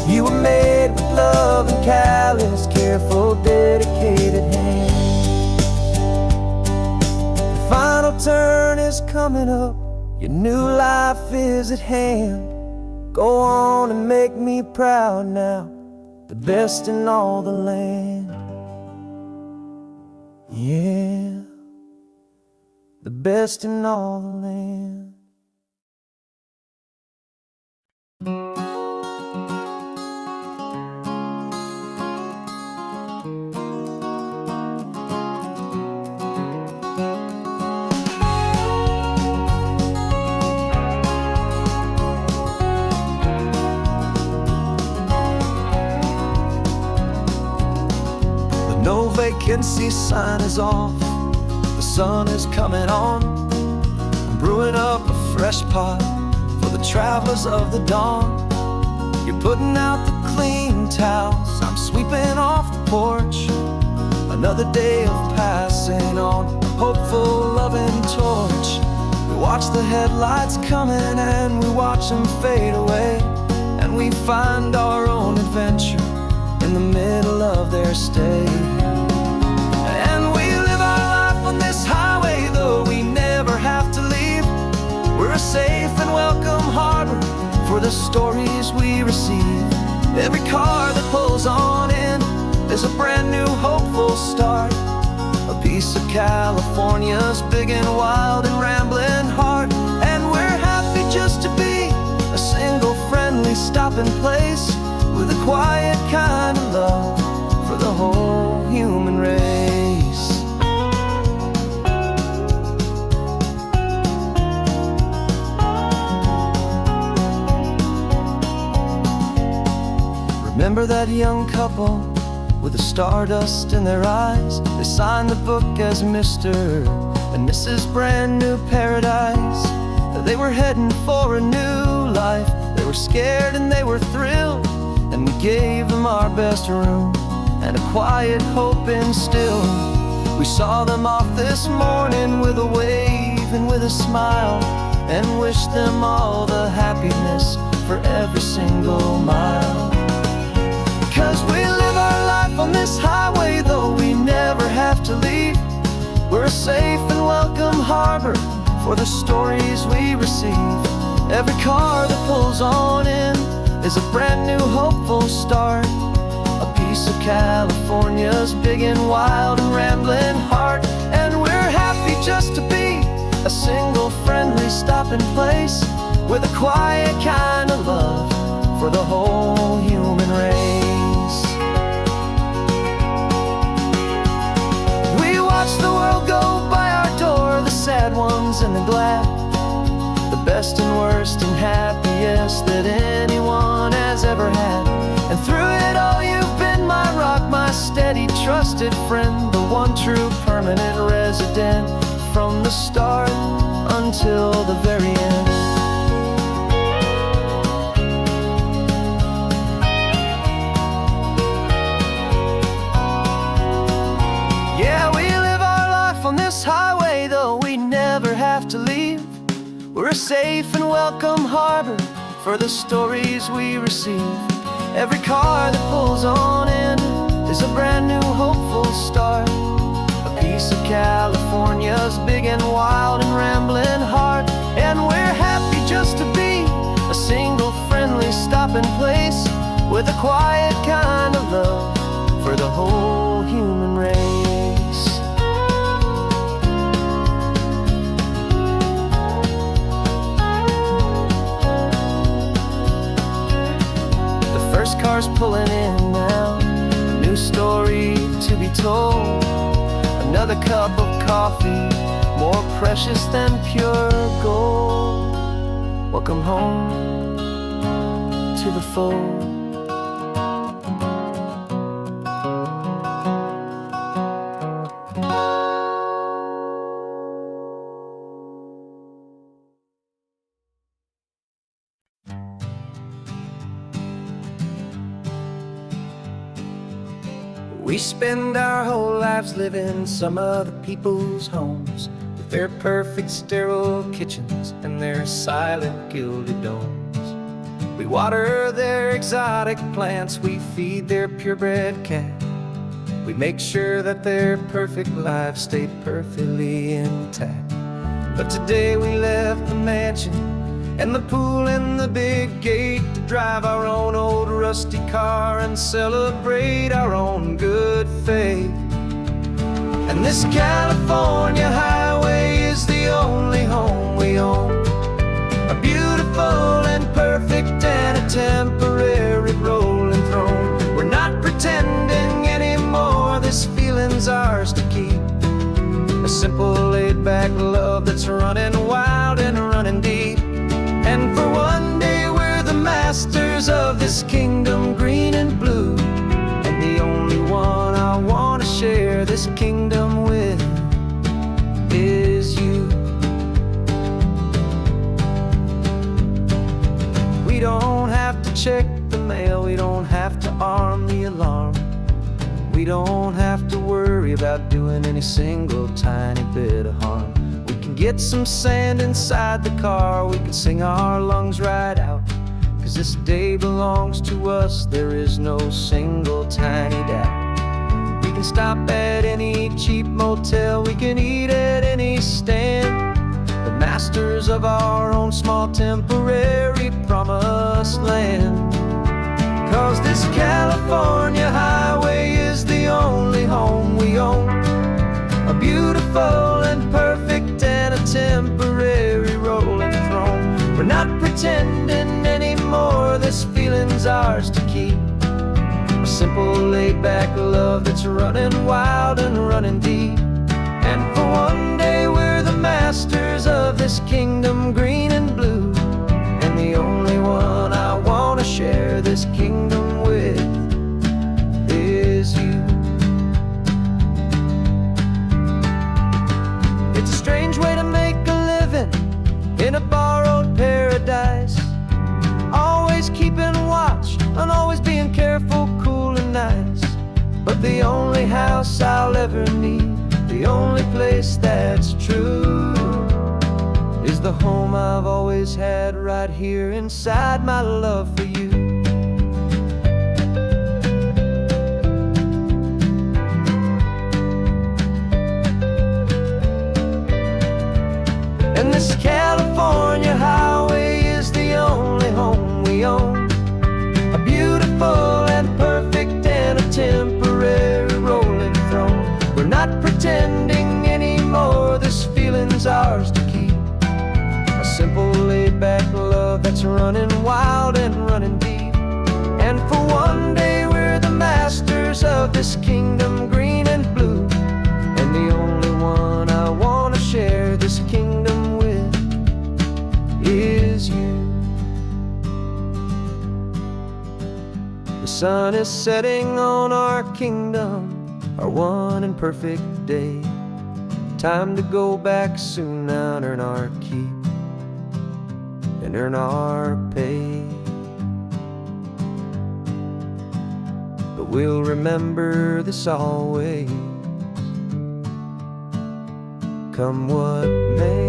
S2: you were made with love and callous, careful, dedicated hands. The final turn is coming up, your new life is at hand. Go on and make me proud now, the best in all the land. Yeah, the best in all the land.
S1: No vacancy sign is off, the sun is coming on. I'm brewing up a fresh pot for the travelers of the dawn. You're putting out the clean towels, I'm sweeping off the porch. Another day of passing on a hopeful, loving torch. We watch the headlights coming and we watch them fade away, and we find our own adventure in the middle of their stay. And we live our life on this highway, though we never have to leave. We're a safe and welcome harbor for the stories we receive. Every car that pulls on in is a brand new hopeful start, a piece of California's big and wild and rambling heart. And we're happy just to be a single friendly stopping place, with a quiet kind of love for the whole human race. Remember that young couple with the stardust in their eyes? They signed the book as Mr. and Mrs. Brand New Paradise. They were heading for a new life. They were scared and they were thrilled, and we gave them our best room and a quiet hope instilled. We saw them off this morning with a wave and with a smile, and wished them all the happiness for every single mile. 'Cause we live our life on this highway, though we never have to leave. We're a safe and welcome harbor for the stories we receive. Every car that pulls on in is a brand new hopeful start, a piece of California's big and wild and rambling heart. And we're happy just to be a single friendly stopping place, with a quiet kind of love for the whole human race. We watch the world go by our door, the sad ones and the glad, the best and worst and happiest that anyone has ever had. And through it all you've been my rock, my steady trusted friend, the one true permanent resident, from the start until the very end. Yeah, we live our life on this highway, though we never have to leave. We're a safe and welcome harbor for the stories we receive. Every car that pulls on in is a brand new hopeful start, a piece of California's big and wild and rambling heart. And we're happy just to be a single friendly stopping place, with a quiet kind of love for the whole human race. First car's pulling in now, a new story to be told. Another cup of coffee, more precious than pure gold. Welcome home to the fold. We spend our whole lives living some other people's homes, with their perfect sterile kitchens and their silent gilded domes. We water their exotic plants, we feed their purebred cat. We make sure that their perfect lives stay perfectly intact. But today we left the mansion and the pool and the big gate to drive our own old rusty car and celebrate our own good faith. And this California highway is the only home we own, a beautiful and perfect and a temporary rolling throne. We're not pretending anymore, this feeling's ours to keep, a simple laid-back love that's running wild and running deep. And for one day we're the masters of this kingdom green and blue, and the only one I want to share this kingdom with is you. We don't have to check the
S3: have to arm the alarm. We don't have to worry about doing any single tiny bit of harm. We can get some sand inside the car, we can sing our lungs right out. 'Cause this day belongs to us, there is no single tiny doubt. We can stop at any cheap motel, we can eat at any stand. The masters of our own small temporary promised land. 'Cause this California highway is the only home we own. A beautiful and perfect and a temporary rolling throne. We're not pretending anymore, this feeling's ours to keep. A simple laid-back love that's running wild and running deep. And for one day we're the masters of this kingdom green and blue. And the only one I wanna share this kingdom with is you. It's a strange way to make a living in a borrowed paradise. Always keeping watch and always being careful, cool and nice. But the only house I'll ever need, the only place that's true, is the home I've always had right here inside my love for you. And this California highway is the only home we own. A beautiful and perfect and a temporary rolling throne. We're not pretending anymore, this feeling's ours to keep. A simple laid-back love that's running wild and running deep. And for one day we're the masters of this kingdom green and blue. And the only one I wanna share this kingdom with is you. The sun is setting on our kingdom, our one and perfect day. Time to go back soon now and earn our keep and earn our pay. But we'll remember this always, come what may.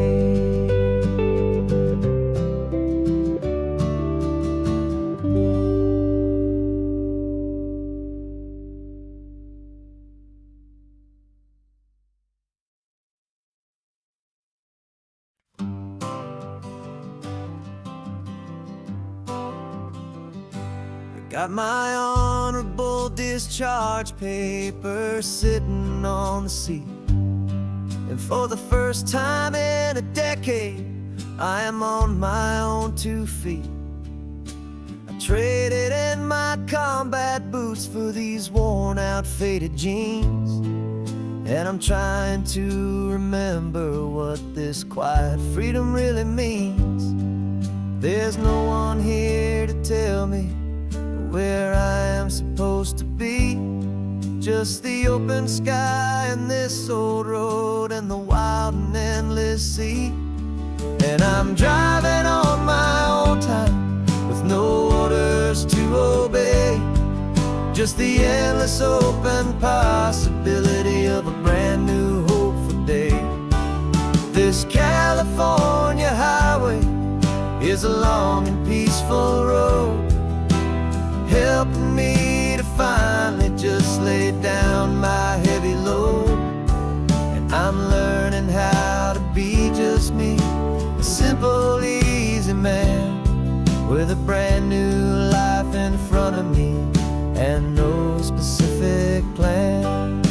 S3: Got my honorable discharge paper sitting on the seat. And for the first time in a decade, I am on my own 2 feet. I traded in my combat boots for these worn out faded jeans. And I'm trying to remember what this quiet freedom really means. There's no one here to tell me where I am supposed to be. Just the open sky and this old road and the wild and endless sea. And I'm driving on my own time with no orders to obey. Just the endless open possibility of a brand new hopeful day. This California highway is a long and peaceful road, helping me to finally just lay down my heavy load. And I'm learning how to be just me, a simple, easy man with a brand new life in front of me and no specific plan.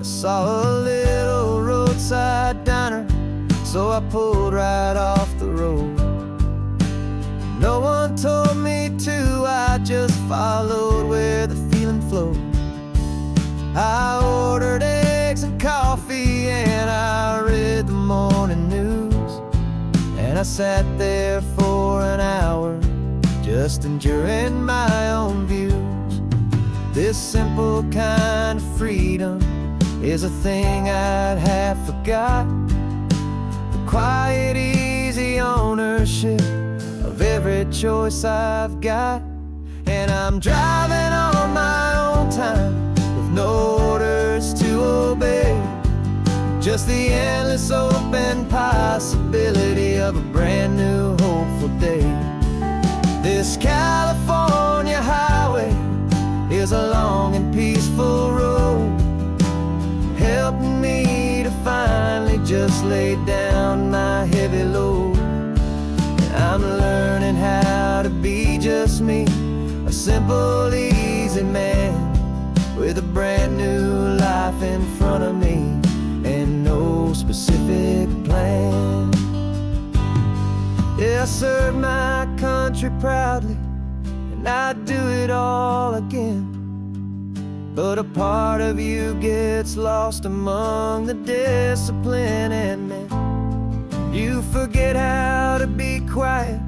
S3: I saw a little roadside diner, so I pulled right off the road. No one told me to, I just followed where the feeling flowed. I ordered eggs and coffee and I read the morning news. And I sat there for an hour, just enduring my own views. This simple kind of freedom is a thing I'd have forgot. The quiet, easy ownership of
S1: every choice I've got. And I'm driving on my own time with no orders to obey, just the endless open possibility of a brand new hopeful day. This California highway is a long and peaceful road, helping me to finally just lay down my heavy load. And I'm learning how to be just me, a simple, easy man with a brand new life in front of me and no specific plan. Yeah, I serve my country proudly, and I'd do it all again. But a part of you gets lost among the discipline, and man, you forget how to be quiet,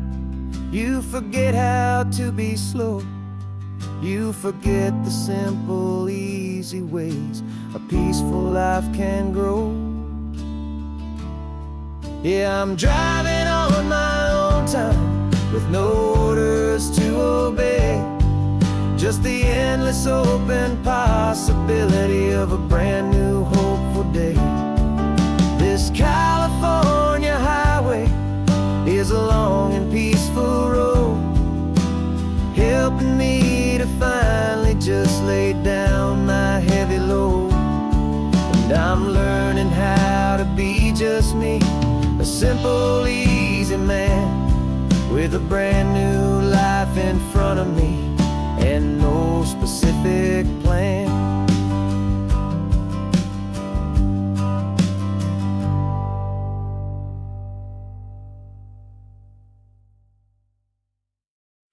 S1: you forget how to be slow, you forget the simple, easy ways a peaceful life can grow. Yeah, I'm driving on my own time with no orders to obey, just the endless open possibility of a brand new hopeful day. This California highway is a long and peaceful road, helping me to finally just lay down my heavy load. And I'm learning how to be just me, a simple, easy man with a brand new life in front of me